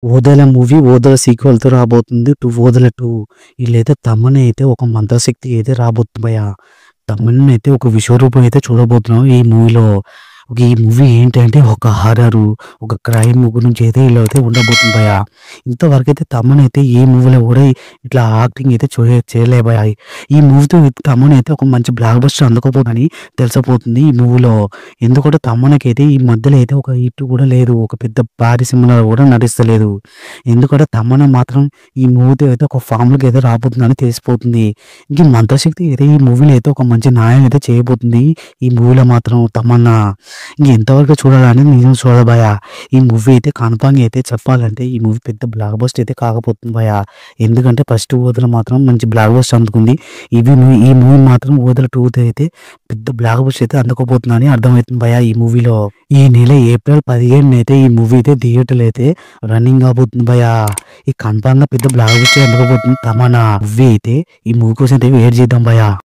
'Odela' movie 'Odela' సీక్వెల్‌తో రాబోతుంది. 'ఓదెల 2' ఈళ్ళైతే తమన్ అయితే ఒక మంత్రశక్తి అయితే రాబోతుంది భయ్యా. తమన్ అయితే ఒక విశ్వరూపం అయితే చూడబోతున్నాం ఈ మూవీలో. ఈ మూవీ ఏంటంటే ఒక హారరు, ఒక క్రైమ్ గురించి అయితే ఈళ్ళైతే ఉండబోతుంది భయ్యా. ఇంతవరకైతే తమన్ అయితే ఏ మూవీలో కూడా ఇట్లా యాక్టింగ్ అయితే చేయలే భయ్యా. ఈ మూవీతో తమన్ అయితే ఒక మంచి బ్లాక్ బస్టర్ అందుకోబోతుందని తెలిసిపోతుంది ఈ మూవీలో. ఎందుకంటే తమన్‌కైతే ఈ మధ్యలో అయితే ఒక హిట్ కూడా లేదు. ఒక పెద్ద భారీ సినిమాలో కూడా నటిస్తలేదు. ఎందుకంటే తమన్నా మాత్రం ఈ మూవీతో అయితే ఒక ఫార్మ్‌లోకి అయితే రాబోతుందని తెలిసిపోతుంది. ఇంక ఈ మంత్రశక్తి అయితే ఈ మూవీలో అయితే ఒక మంచి న్యాయం అయితే చేయబోతుంది. ఈ మూవీలో మాత్రం తమన్నా. ఇంక ఎంతవరకు చూడాలని నేను చూడబోయా. ఈ మూవీ అయితే కన్ఫర్మ్‌గా అయితే చెప్పాలంటే ఈ మూవీ పెద్ద బ్లాక్ బస్టర్ అయితే కాకపోతుంది భయ్యా. ఎందుకంటే ఫస్ట్ 'ఓదెల' మాత్రం మంచి బ్లాక్ బస్టర్ అందుకుంది. ఈ మూవీ మాత్రం 'ఓదెల 2' అయితే పెద్ద బ్లాక్ బస్టర్ అయితే అందుకోబోతుందని అర్థమవుతుంది భయ్యా ఈ మూవీలో. ఈ నెల ఏప్రిల్ 15 అయితే ఈ మూవీ అయితే థియేటర్‌లో అయితే రన్నింగ్ కాబోతుంది భయ్యా. ఈ కన్ఫర్మ్‌గా పెద్ద బ్లాక్ బస్టర్ అందుకోబోతుంది తమన్నా మూవీ అయితే. ఈ మూవీ కోసం అయితే వెయిట్ చేద్దాం భయ్యా.